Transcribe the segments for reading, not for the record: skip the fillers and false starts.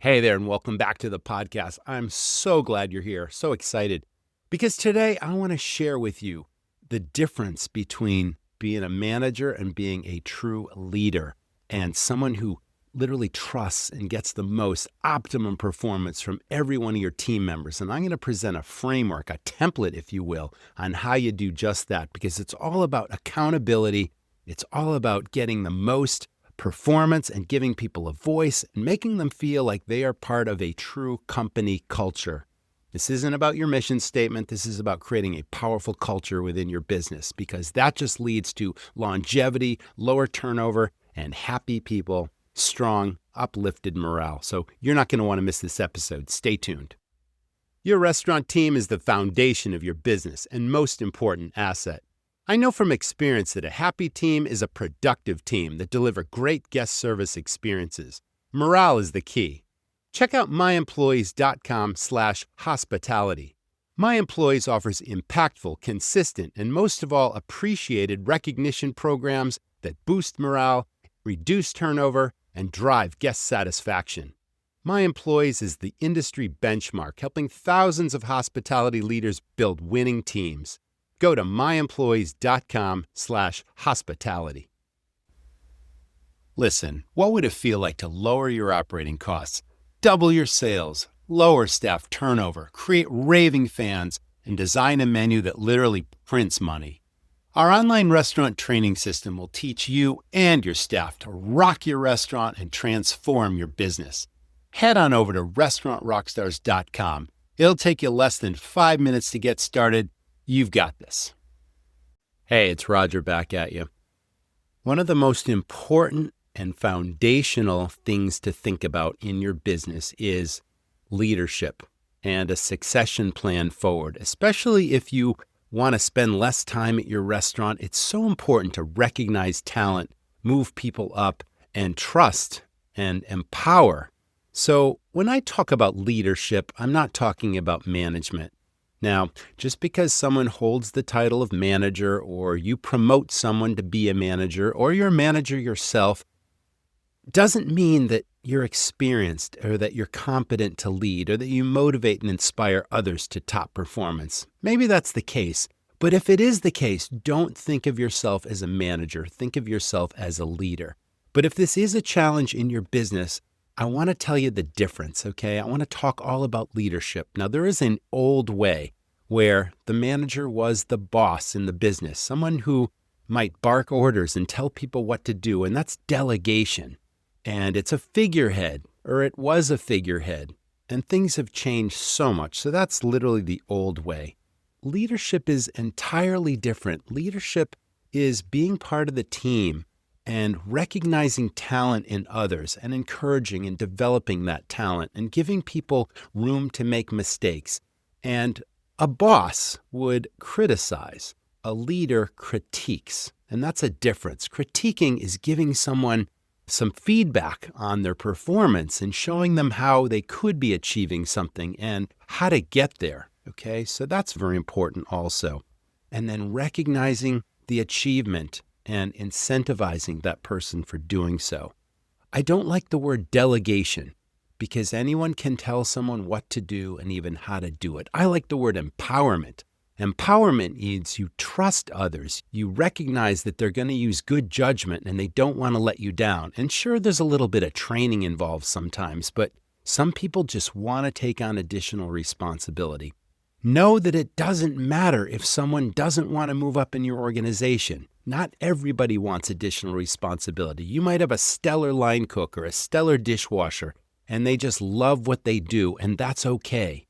Hey there, and welcome back to the podcast. I'm so glad you're here, so excited, because today I want to share with you the difference between being a manager and being a true leader, and someone who literally trusts and gets the most optimum performance from every one of your team members. And I'm going to present a framework, a template, if you will, on how you do just that, because it's all about accountability. It's all about getting the most performance and giving people a voice and making them feel like they are part of a true company culture. This isn't about your mission statement. This is about creating a powerful culture within your business, because that just leads to longevity, lower turnover, and happy people, strong, uplifted morale. So you're not going to want to miss this episode. Stay tuned. Your restaurant team is the foundation of your business and most important asset. I know from experience that a happy team is a productive team that deliver great guest service experiences. Morale is the key. Check out myemployees.com/hospitality. My Employees offers impactful, consistent, and most of all, appreciated recognition programs that boost morale, reduce turnover, and drive guest satisfaction. My Employees is the industry benchmark, helping thousands of hospitality leaders build winning teams. Go to myemployees.com/hospitality. Listen, what would it feel like to lower your operating costs, double your sales, lower staff turnover, create raving fans, and design a menu that literally prints money? Our online restaurant training system will teach you and your staff to rock your restaurant and transform your business. Head on over to restaurantrockstars.com. It'll take you less than 5 minutes to get started. You've got this. Hey, it's Roger back at you. One of the most important and foundational things to think about in your business is leadership and a succession plan forward. Especially if you want to spend less time at your restaurant, it's so important to recognize talent, move people up, and trust and empower. So when I talk about leadership, I'm not talking about management. Now, just because someone holds the title of manager, or you promote someone to be a manager, or you're a manager yourself, doesn't mean that you're experienced or that you're competent to lead or that you motivate and inspire others to top performance. Maybe that's the case. But if it is the case, don't think of yourself as a manager. Think of yourself as a leader. But if this is a challenge in your business, I want to tell you the difference, okay? I want to talk all about leadership. Now, there is an old way where the manager was the boss in the business, someone who might bark orders and tell people what to do, and that's delegation. And it's a figurehead, or it was a figurehead, and things have changed so much. So that's literally the old way. Leadership is entirely different. Leadership is being part of the team and recognizing talent in others and encouraging and developing that talent and giving people room to make mistakes. And a boss would criticize. A leader critiques. And that's a difference. Critiquing is giving someone some feedback on their performance and showing them how they could be achieving something and how to get there. Okay, so that's very important also. And then recognizing the achievement and incentivizing that person for doing so. I don't like the word delegation, because anyone can tell someone what to do and even how to do it. I like the word empowerment. Empowerment means you trust others. You recognize that they're going to use good judgment and they don't want to let you down. And sure, there's a little bit of training involved sometimes, but some people just want to take on additional responsibility. Know that it doesn't matter if someone doesn't want to move up in your organization. Not everybody wants additional responsibility. You might have a stellar line cook or a stellar dishwasher, and they just love what they do, and that's okay.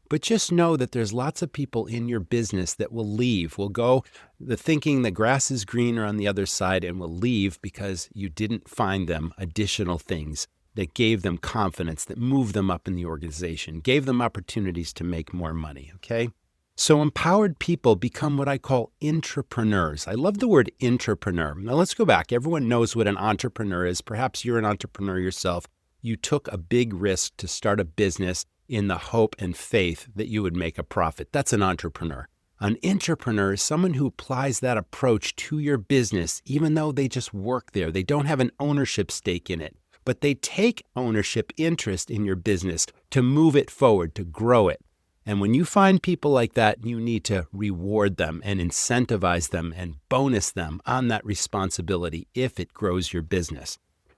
But just know that there's lots of people in your business that will leave, will go the thinking the grass is greener on the other side, and will leave because you didn't find them additional things that gave them confidence, that moved them up in the organization, gave them opportunities to make more money, okay? So empowered people become what I call intrapreneurs. I love the word intrapreneur. Now let's go back. Everyone knows what an entrepreneur is. Perhaps you're an entrepreneur yourself. You took a big risk to start a business in the hope and faith that you would make a profit. That's an entrepreneur. An intrapreneur is someone who applies that approach to your business, even though they just work there. They don't have an ownership stake in it, but they take ownership interest in your business to move it forward, to grow it. And when you find people like that, you need to reward them and incentivize them and bonus them on that responsibility if it grows your business.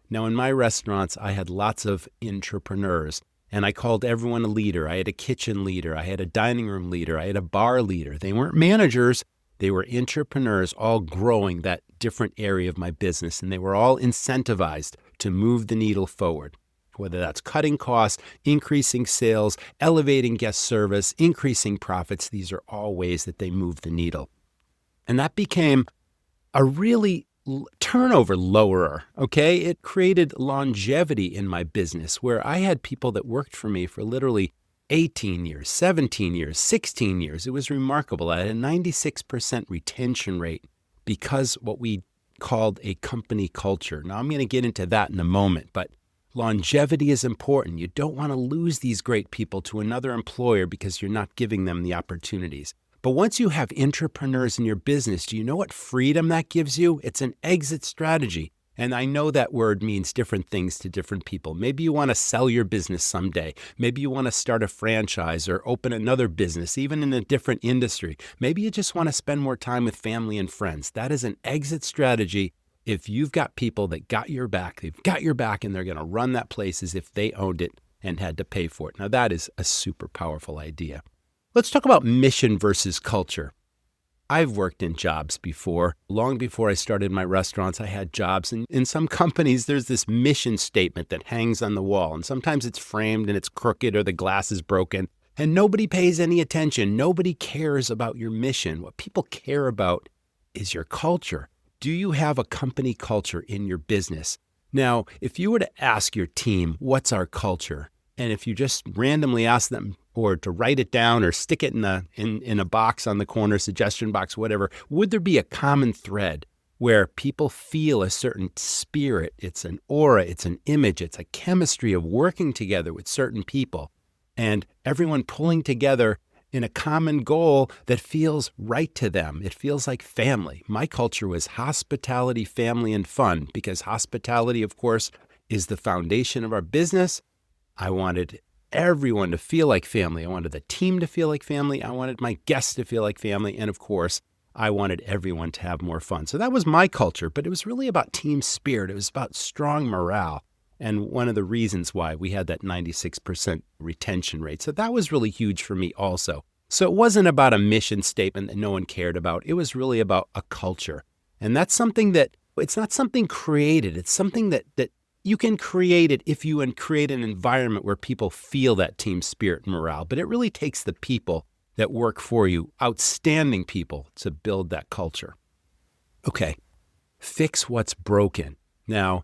Now, in my restaurants, I had lots of intrapreneurs, and I called everyone a leader. I had a kitchen leader. I had a dining room leader. I had a bar leader. They weren't managers. They were intrapreneurs, all growing that different area of my business, and they were all incentivized to move the needle forward, whether that's cutting costs, increasing sales, elevating guest service, increasing profits. These are all ways that they move the needle. And that became a really turnover lowerer, okay? It created longevity in my business where I had people that worked for me for literally 18 years, 17 years, 16 years. It was remarkable. I had a 96% retention rate because what we called a company culture. Now, I'm going to get into that in a moment, but longevity is important. You don't want to lose these great people to another employer because you're not giving them the opportunities. But once you have intrapreneurs in your business, do you know what freedom that gives you? It's an exit strategy. And I know that word means different things to different people. Maybe you want to sell your business someday. Maybe you want to start a franchise or open another business, even in a different industry. Maybe you just want to spend more time with family and friends. That is an exit strategy. If you've got people that got your back, they've got your back, and they're going to run that place as if they owned it and had to pay for it. Now, that is a super powerful idea. Let's talk about mission versus culture. I've worked in jobs before. Long before I started my restaurants, I had jobs. And in some companies, there's this mission statement that hangs on the wall. And sometimes it's framed and it's crooked or the glass is broken. And nobody pays any attention. Nobody cares about your mission. What people care about is your culture. Do you have a company culture in your business? Now, if you were to ask your team, what's our culture? And if you just randomly ask them or to write it down or stick it in a box on the corner, suggestion box, whatever, would there be a common thread where people feel a certain spirit? It's an aura, it's an image, it's a chemistry of working together with certain people and everyone pulling together in a common goal that feels right to them. It feels like family. My culture was hospitality, family, and fun because hospitality, of course, is the foundation of our business. I wanted everyone to feel like family. I wanted the team to feel like family. I wanted my guests to feel like family. And of course, I wanted everyone to have more fun. So that was my culture, but it was really about team spirit. It was about strong morale. And one of the reasons why we had that 96% retention rate. So that was really huge for me also. So it wasn't about a mission statement that no one cared about. It was really about a culture. And that's something that, it's not something created. It's something that you can create it if you create an environment where people feel that team spirit and morale. But it really takes the people that work for you, outstanding people, to build that culture. Okay, fix what's broken. Now,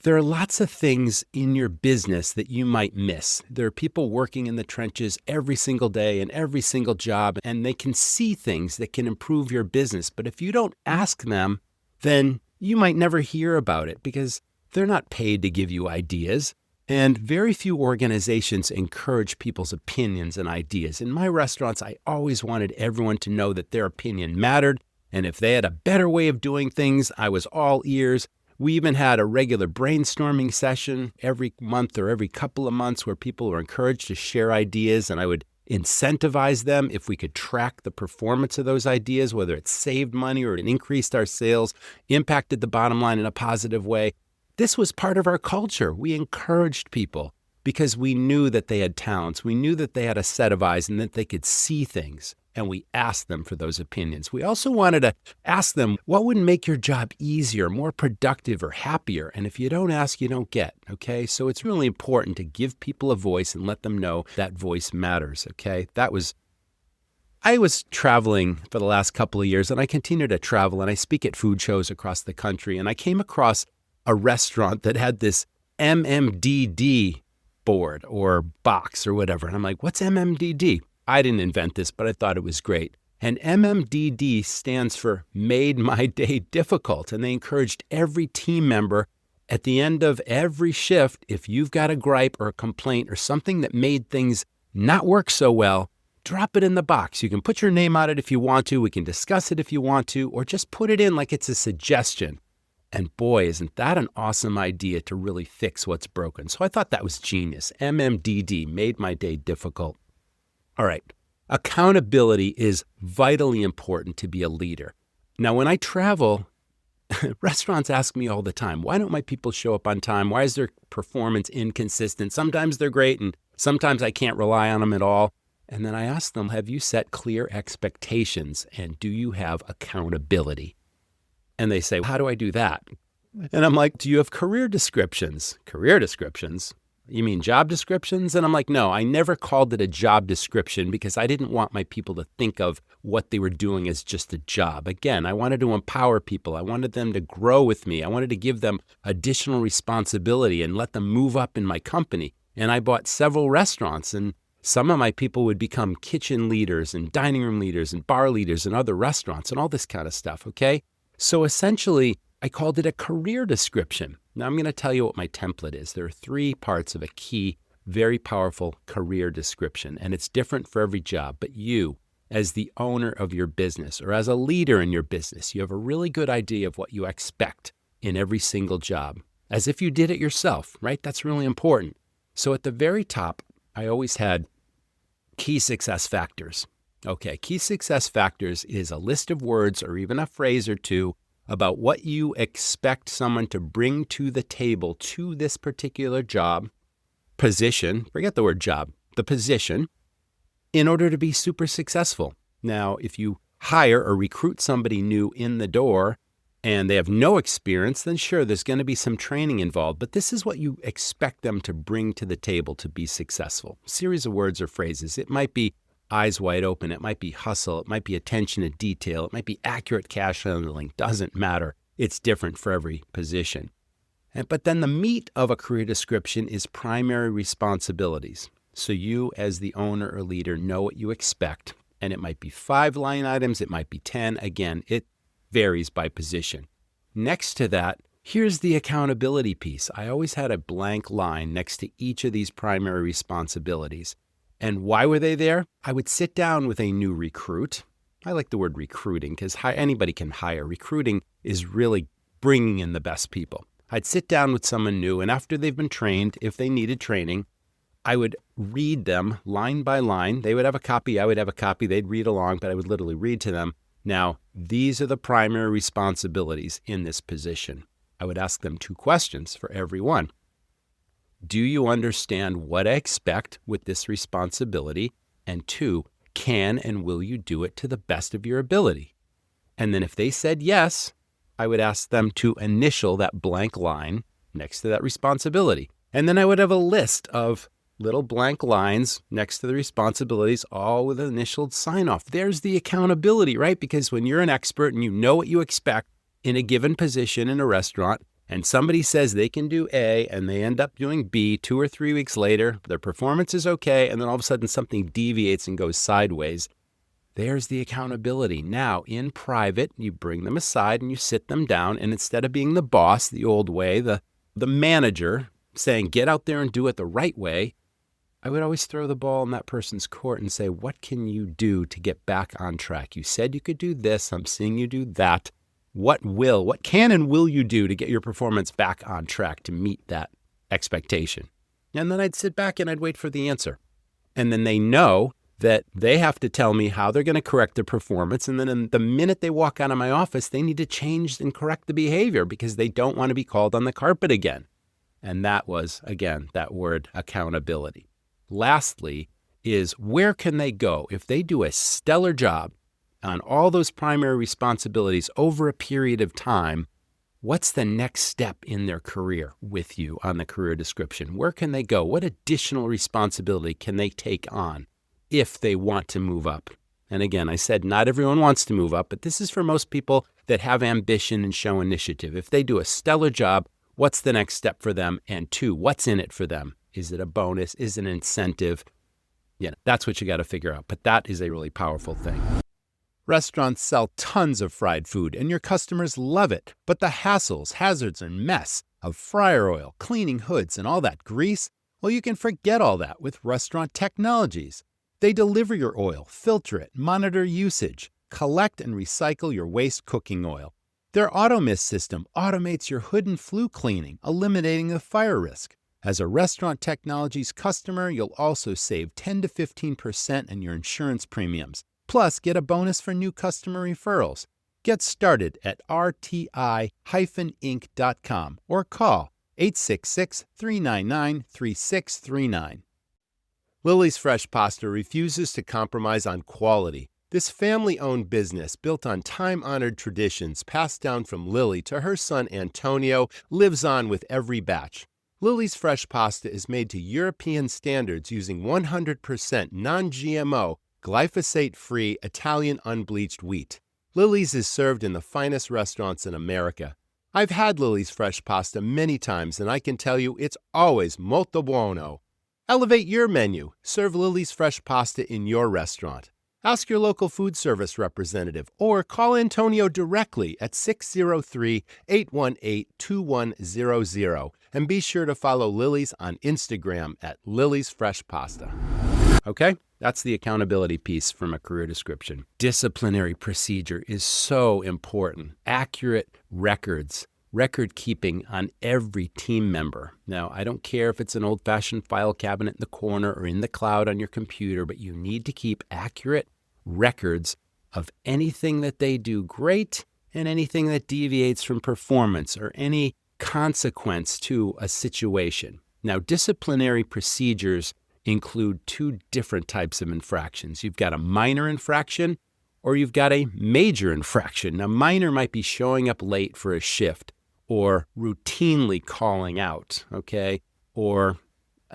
there are lots of things in your business that you might miss. There are people working in the trenches every single day in every single job, and they can see things that can improve your business. But if you don't ask them, then you might never hear about it because they're not paid to give you ideas. And very few organizations encourage people's opinions and ideas. In my restaurants, I always wanted everyone to know that their opinion mattered. And if they had a better way of doing things, I was all ears. We even had a regular brainstorming session every month or every couple of months where people were encouraged to share ideas, and I would incentivize them if we could track the performance of those ideas, whether it saved money or it increased our sales, impacted the bottom line in a positive way. This was part of our culture. We encouraged people because we knew that they had talents. We knew that they had a set of eyes and that they could see things. And we asked them for those opinions. We also wanted to ask them what would make your job easier, more productive, or happier. And if you don't ask, you don't get, okay? So it's really important to give people a voice and let them know that voice matters, okay? I was traveling for the last couple of years, and I continue to travel, and I speak at food shows across the country. And I came across a restaurant that had this MMDD board or box or whatever. And I'm like, what's MMDD? I didn't invent this, but I thought it was great. And MMDD stands for Made My Day Difficult. And they encouraged every team member at the end of every shift, if you've got a gripe or a complaint or something that made things not work so well, drop it in the box. You can put your name on it if you want to. We can discuss it if you want to, or just put it in like it's a suggestion. And boy, isn't that an awesome idea to really fix what's broken. So I thought that was genius. MMDD made my day difficult. All right. Accountability is vitally important to be a leader. Now, when I travel, restaurants ask me all the time, why don't my people show up on time? Why is their performance inconsistent? Sometimes they're great and sometimes I can't rely on them at all. And then I ask them, have you set clear expectations and do you have accountability? And they say, how do I do that? And I'm like, do you have career descriptions? Career descriptions? You mean job descriptions? And I'm like, no, I never called it a job description because I didn't want my people to think of what they were doing as just a job. Again, I wanted to empower people. I wanted them to grow with me. I wanted to give them additional responsibility and let them move up in my company. And I bought several restaurants, and some of my people would become kitchen leaders and dining room leaders and bar leaders in other restaurants and all this kind of stuff, okay? So essentially, I called it a career description. Now I'm going to tell you what my template is. There are 3 parts of a key, very powerful career description, and it's different for every job. But you, as the owner of your business or as a leader in your business, you have a really good idea of what you expect in every single job, as if you did it yourself, right? That's really important. So at the very top, I always had key success factors. Okay, key success factors is a list of words or even a phrase or two about what you expect someone to bring to the table to this particular job, position, forget the word job, the position, in order to be super successful. Now, if you hire or recruit somebody new in the door and they have no experience, then sure, there's going to be some training involved, but this is what you expect them to bring to the table to be successful. Series of words or phrases. It might be eyes wide open. It might be hustle. It might be attention to detail. It might be accurate cash handling. Doesn't matter. It's different for every position. But then the meat of a career description is primary responsibilities. So you as the owner or leader know what you expect. And it might be 5 line items. It might be 10. Again, it varies by position. Next to that, here's the accountability piece. I always had a blank line next to each of these primary responsibilities. And why were they there? I would sit down with a new recruit. I like the word recruiting because anybody can hire. Recruiting is really bringing in the best people. I'd sit down with someone new, and after they've been trained, if they needed training, I would read them line by line. They would have a copy. I would have a copy. They'd read along, but I would literally read to them. Now, these are the primary responsibilities in this position. I would ask them 2 questions for every one. Do you understand what I expect with this responsibility? And 2, can and will you do it to the best of your ability? And then if they said yes, I would ask them to initial that blank line next to that responsibility. And then I would have a list of little blank lines next to the responsibilities, all with an initial sign off. There's the accountability, right? Because when you're an expert and you know what you expect in a given position in a restaurant, and somebody says they can do A and they end up doing B 2 or 3 weeks later, their performance is okay, and then all of a sudden something deviates and goes sideways. There's the accountability. Now, in private, you bring them aside and you sit them down, and instead of being the boss the old way, the manager saying, get out there and do it the right way, I would always throw the ball in that person's court and say, what can you do to get back on track? You said you could do this. I'm seeing you do that. What can and will you do to get your performance back on track to meet that expectation? And then I'd sit back and I'd wait for the answer. And then they know that they have to tell me how they're going to correct their performance. And then in the minute they walk out of my office, they need to change and correct the behavior because they don't want to be called on the carpet again. And that was, again, that word accountability. Lastly is where can they go? If they do a stellar job on all those primary responsibilities over a period of time, what's the next step in their career with you on the career description? Where can they go? What additional responsibility can they take on if they want to move up? And again, I said not everyone wants to move up, but this is for most people that have ambition and show initiative. If they do a stellar job, what's the next step for them? And 2, what's in it for them? Is it a bonus? Is it an incentive? Yeah, that's what you got to figure out. But that is a really powerful thing. Restaurants sell tons of fried food, and your customers love it. But the hassles, hazards, and mess of fryer oil, cleaning hoods, and all that grease, well, you can forget all that with Restaurant Technologies. They deliver your oil, filter it, monitor usage, collect and recycle your waste cooking oil. Their AutoMist system automates your hood and flue cleaning, eliminating the fire risk. As a Restaurant Technologies customer, you'll also save 10 to 15% in your insurance premiums. Plus, get a bonus for new customer referrals. Get started at rti-inc.com or call 866-399-3639. Lily's Fresh Pasta refuses to compromise on quality. This family-owned business, built on time-honored traditions passed down from Lily to her son Antonio, lives on with every batch. Lily's Fresh Pasta is made to European standards using 100% non-GMO, glyphosate-free Italian unbleached wheat. Lily's is served in the finest restaurants in America. I've had Lily's Fresh Pasta many times, and I can tell you it's always molto buono. Elevate your menu. Serve Lily's Fresh Pasta in your restaurant. Ask your local food service representative or call Antonio directly at 603-818-2100 and be sure to follow Lily's on Instagram at Lily's Fresh Pasta. Okay, that's the accountability piece from a career description. Disciplinary procedure is so important. Accurate records, record keeping on every team member. Now, I don't care if it's an old-fashioned file cabinet in the corner or in the cloud on your computer, but you need to keep accurate records of anything that they do great and anything that deviates from performance or any consequence to a situation. Now, disciplinary procedures include two different types of infractions. You've got a minor infraction or you've got a major infraction. Now, minor might be showing up late for a shift or routinely calling out, okay, or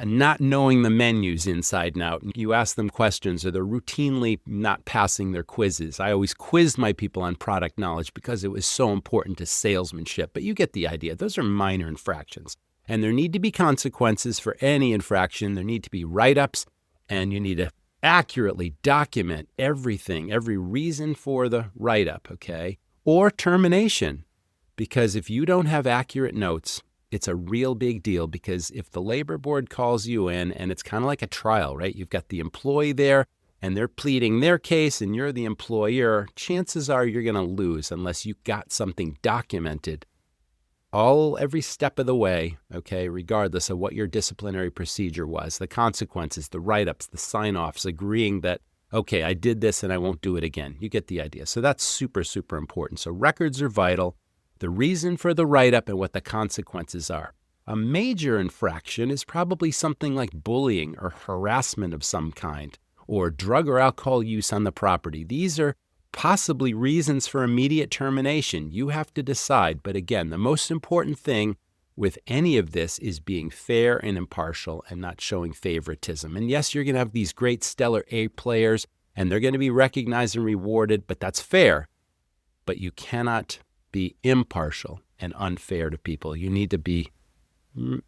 not knowing the menus inside and out. You ask them questions or they're routinely not passing their quizzes. I always quizzed my people on product knowledge because it was so important to salesmanship, but you get the idea. Those are minor infractions. And there need to be consequences for any infraction. There need to be write-ups, and you need to accurately document everything, every reason for the write-up, okay? Or termination, because if you don't have accurate notes, it's a real big deal, because if the labor board calls you in, and it's kind of like a trial, right? You've got the employee there, and they're pleading their case, and you're the employer, chances are you're going to lose unless you've got something documented every step of the way, okay, regardless of what your disciplinary procedure was, the consequences, the write-ups, the sign-offs, agreeing that, okay, I did this and I won't do it again. You get the idea. So that's super, super important. So records are vital, the reason for the write-up and what the consequences are. A major infraction is probably something like bullying or harassment of some kind, or drug or alcohol use on the property. These are possibly reasons for immediate termination. You have to decide. But again, the most important thing with any of this is being fair and impartial and not showing favoritism. And yes, you're going to have these great stellar A players and they're going to be recognized and rewarded, but that's fair. But you cannot be impartial and unfair to people. You need to be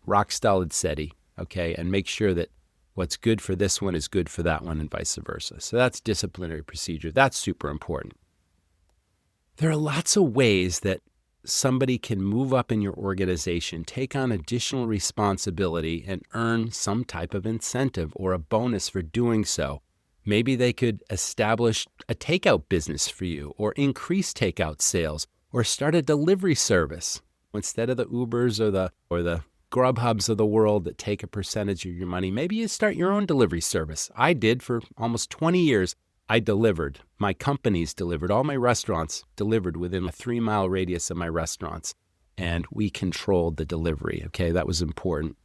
rock solid steady, okay, and make sure that what's good for this one is good for that one and vice versa. So that's disciplinary procedure. That's super important. There are lots of ways that somebody can move up in your organization, take on additional responsibility, and earn some type of incentive or a bonus for doing so. Maybe they could establish a takeout business for you, or increase takeout sales, or start a delivery service. Instead of the Ubers or the Grubhubs of the world that take a percentage of your money, maybe you start your own delivery service. I did for almost 20 years. I delivered. My companies delivered. All my restaurants delivered within a 3-mile radius of my restaurants. And we controlled the delivery. Okay, that was important.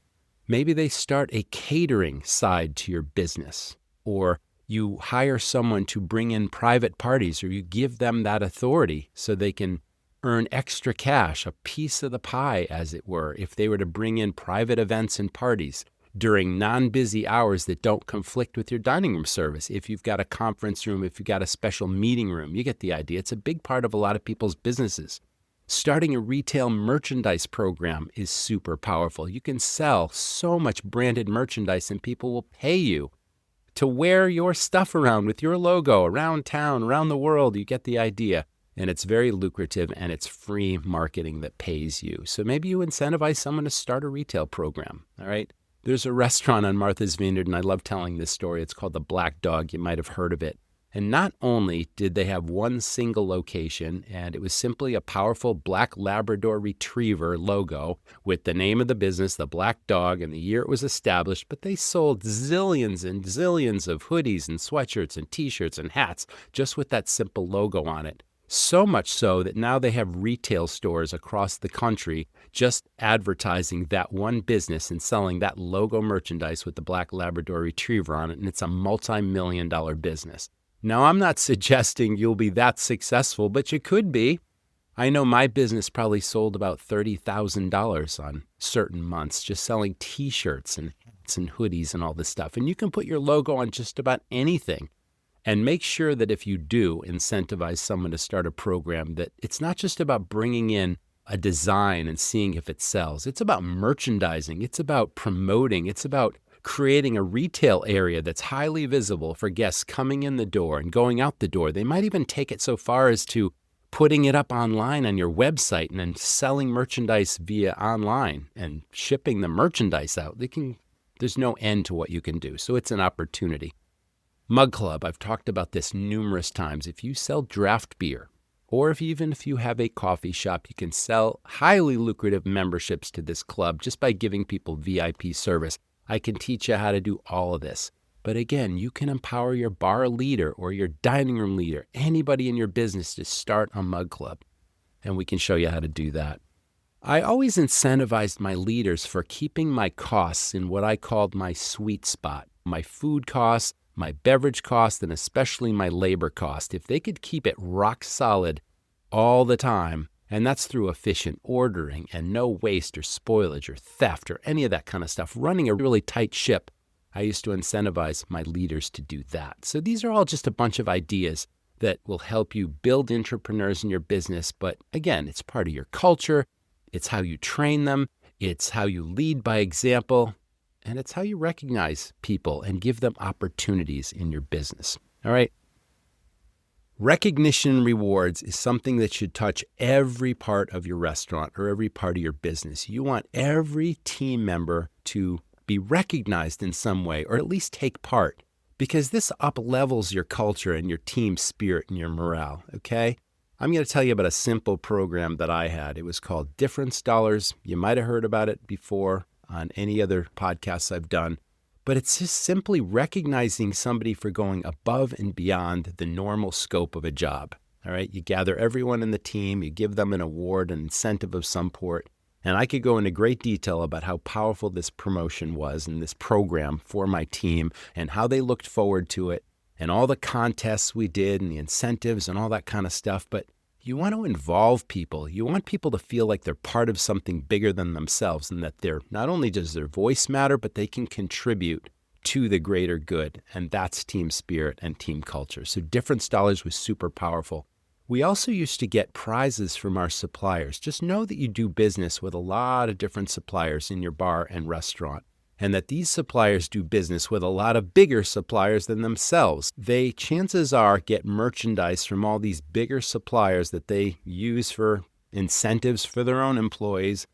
Maybe they start a catering side to your business, or you hire someone to bring in private parties, or you give them that authority so they can earn extra cash, a piece of the pie, as it were, if they were to bring in private events and parties during non-busy hours that don't conflict with your dining room service. If you've got a conference room, if you've got a special meeting room, you get the idea. It's a big part of a lot of people's businesses. Starting a retail merchandise program is super powerful. You can sell so much branded merchandise and people will pay you to wear your stuff around with your logo around town, around the world. You get the idea. And it's very lucrative, and it's free marketing that pays you. So maybe you incentivize someone to start a retail program, all right? There's a restaurant on Martha's Vineyard, and I love telling this story. It's called the Black Dog. You might have heard of it. And not only did they have one single location, and it was simply a powerful black Labrador Retriever logo with the name of the business, the Black Dog, and the year it was established, but they sold zillions and zillions of hoodies and sweatshirts and t-shirts and hats just with that simple logo on it. So much so that now they have retail stores across the country just advertising that one business and selling that logo merchandise with the black Labrador Retriever on it, and it's a multi-million-dollar business. Now, I'm not suggesting you'll be that successful, but you could be. I know my business probably sold about $30,000 on certain months just selling t-shirts and hats and hoodies and all this stuff. And you can put your logo on just about anything. And make sure that if you do incentivize someone to start a program, that it's not just about bringing in a design and seeing if it sells. It's about merchandising. It's about promoting. It's about creating a retail area that's highly visible for guests coming in the door and going out the door. They might even take it so far as to putting it up online on your website and then selling merchandise via online and shipping the merchandise out. There's no end to what you can do. So it's an opportunity. Mug Club, I've talked about this numerous times. If you sell draft beer, or if you have a coffee shop, you can sell highly lucrative memberships to this club just by giving people VIP service. I can teach you how to do all of this. But again, you can empower your bar leader or your dining room leader, anybody in your business, to start a Mug Club. And we can show you how to do that. I always incentivized my leaders for keeping my costs in what I called my sweet spot. My food costs, my beverage cost, and especially my labor cost. If they could keep it rock solid all the time, and that's through efficient ordering and no waste or spoilage or theft or any of that kind of stuff, running a really tight ship, I used to incentivize my leaders to do that. So these are all just a bunch of ideas that will help you build intrapreneurs in your business. But again, it's part of your culture. It's how you train them. It's how you lead by example. And it's how you recognize people and give them opportunities in your business. All right. Recognition and rewards is something that should touch every part of your restaurant or every part of your business. You want every team member to be recognized in some way, or at least take part, because this up-levels your culture and your team spirit and your morale, okay? I'm going to tell you about a simple program that I had. It was called Difference Dollars. You might have heard about it before on any other podcasts I've done. But it's just simply recognizing somebody for going above and beyond the normal scope of a job. All right, you gather everyone in the team, you give them an award, an incentive of some sort. And I could go into great detail about how powerful this promotion was and this program for my team and how they looked forward to it and all the contests we did and the incentives and all that kind of stuff. But you want to involve people. You want people to feel like they're part of something bigger than themselves and that they're not only does their voice matter, but they can contribute to the greater good. And that's team spirit and team culture. So Difference Dollars was super powerful. We also used to get prizes from our suppliers. Just know that you do business with a lot of different suppliers in your bar and restaurant, and that these suppliers do business with a lot of bigger suppliers than themselves. They, chances are, get merchandise from all these bigger suppliers that they use for incentives for their own employees.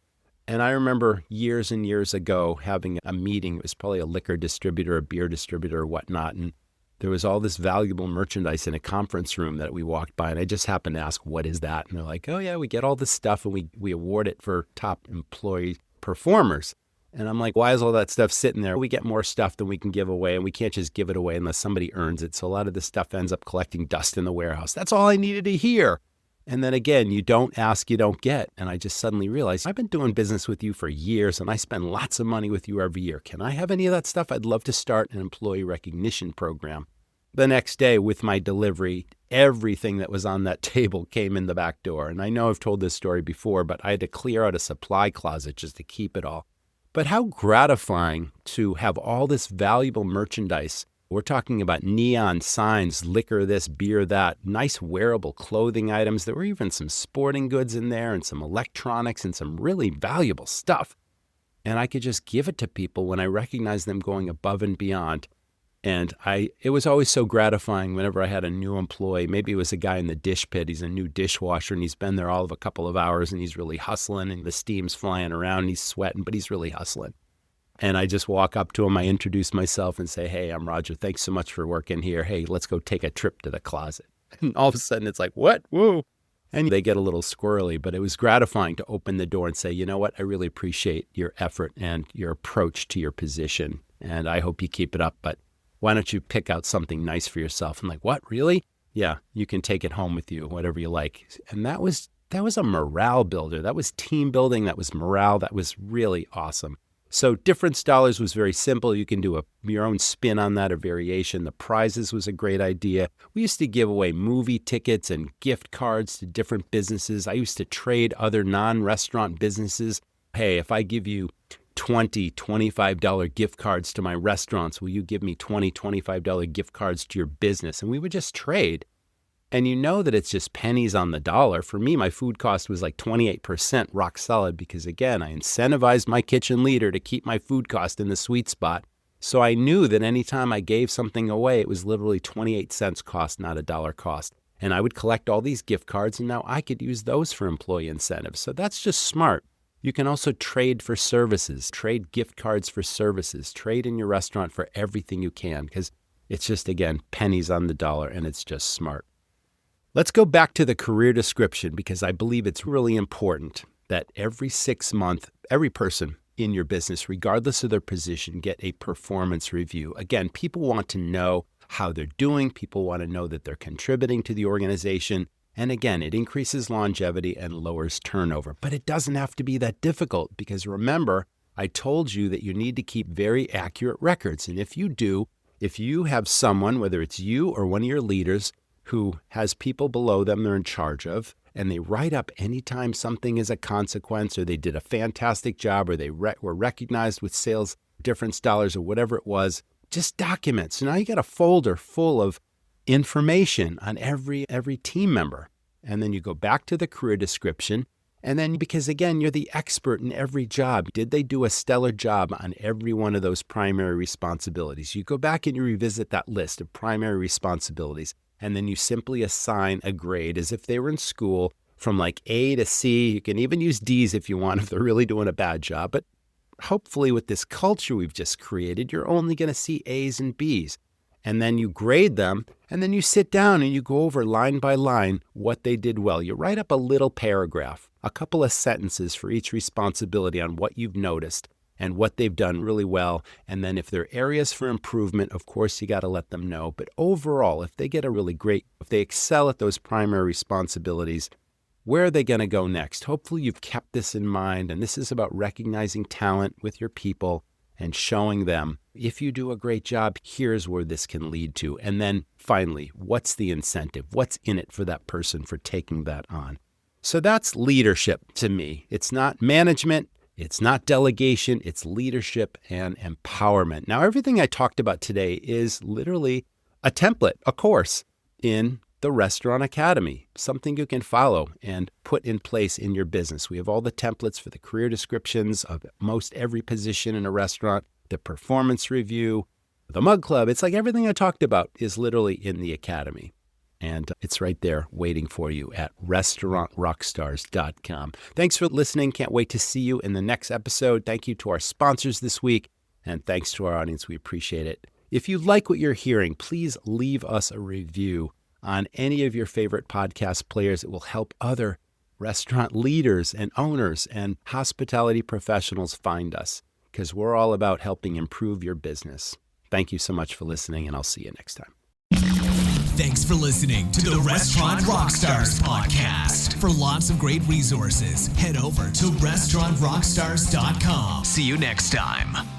And I remember years and years ago having a meeting. It was probably a liquor distributor, a beer distributor, or whatnot, and there was all this valuable merchandise in a conference room that we walked by, and I just happened to ask, what is that? And they're like, oh yeah, we get all this stuff and we award it for top employee performers. And I'm like, why is all that stuff sitting there? We get more stuff than we can give away, and we can't just give it away unless somebody earns it. So a lot of this stuff ends up collecting dust in the warehouse. That's all I needed to hear. And then again, you don't ask, you don't get. And I just suddenly realized, I've been doing business with you for years, and I spend lots of money with you every year. Can I have any of that stuff? I'd love to start an employee recognition program. The next day with my delivery, everything that was on that table came in the back door. And I know I've told this story before, but I had to clear out a supply closet just to keep it all. But how gratifying to have all this valuable merchandise. We're talking about neon signs, liquor this, beer that, nice wearable clothing items. There were even some sporting goods in there and some electronics and some really valuable stuff. And I could just give it to people when I recognized them going above and beyond. And it was always so gratifying whenever I had a new employee. Maybe it was a guy in the dish pit. He's a new dishwasher, and he's been there all of a couple of hours, and he's really hustling, and the steam's flying around, and he's sweating, but he's really hustling. And I just walk up to them, I introduce myself and say, hey, I'm Roger. Thanks so much for working here. Hey, let's go take a trip to the closet. And all of a sudden it's like, what? Whoa. And they get a little squirrely, but it was gratifying to open the door and say, you know what? I really appreciate your effort and your approach to your position. And I hope you keep it up, but why don't you pick out something nice for yourself? I'm like, what, really? Yeah, you can take it home with you, whatever you like. And that was a morale builder. That was team building. That was morale. That was really awesome. So difference dollars was very simple. You can do your own spin on that or variation. The prizes was a great idea. We used to give away movie tickets and gift cards to different businesses. I used to trade other non-restaurant businesses. Hey, if I give you $20, $25 gift cards to my restaurants, will you give me $20, $25 gift cards to your business? And we would just trade. And you know that it's just pennies on the dollar. For me, my food cost was like 28% rock solid because, again, I incentivized my kitchen leader to keep my food cost in the sweet spot. So I knew that anytime I gave something away, it was literally 28 cents cost, not a dollar cost. And I would collect all these gift cards, and now I could use those for employee incentives. So that's just smart. You can also trade for services, trade gift cards for services, trade in your restaurant for everything you can because it's just, again, pennies on the dollar, and it's just smart. Let's go back to the career description because I believe it's really important that every 6 months, every person in your business, regardless of their position, get a performance review. Again, people want to know how they're doing. People want to know that they're contributing to the organization. And again, it increases longevity and lowers turnover. But it doesn't have to be that difficult because remember, I told you that you need to keep very accurate records. And if you do, if you have someone, whether it's you or one of your leaders, who has people below them they're in charge of, and they write up anytime something is a consequence or they did a fantastic job or they were recognized with sales difference dollars or whatever it was, just document. So now you got a folder full of information on every team member. And then you go back to the career description. And then because, again, you're the expert in every job. Did they do a stellar job on every one of those primary responsibilities? You go back and you revisit that list of primary responsibilities. And then you simply assign a grade as if they were in school from like A to C. You can even use D's if you want, if they're really doing a bad job. But hopefully with this culture we've just created, you're only going to see A's and B's. And then you grade them, and then you sit down and you go over line by line what they did well. You write up a little paragraph, a couple of sentences for each responsibility on what you've noticed and what they've done really well. And then if there are areas for improvement, of course, you got to let them know. But overall, if they get a really great, if they excel at those primary responsibilities, where are they going to go next? Hopefully you've kept this in mind. And this is about recognizing talent with your people and showing them, if you do a great job, here's where this can lead to. And then finally, what's the incentive? What's in it for that person for taking that on? So that's leadership to me. It's not management. It's not delegation, it's leadership and empowerment. Now, everything I talked about today is literally a template, a course in the Restaurant Academy, something you can follow and put in place in your business. We have all the templates for the career descriptions of most every position in a restaurant, the performance review, the mug club. It's like everything I talked about is literally in the Academy. And it's right there waiting for you at restaurantrockstars.com. Thanks for listening. Can't wait to see you in the next episode. Thank you to our sponsors this week. And thanks to our audience. We appreciate it. If you like what you're hearing, please leave us a review on any of your favorite podcast players. It will help other restaurant leaders and owners and hospitality professionals find us because we're all about helping improve your business. Thank you so much for listening, and I'll see you next time. Thanks for listening to the Restaurant Rockstars podcast. For lots of great resources, head over to restaurantrockstars.com. See you next time.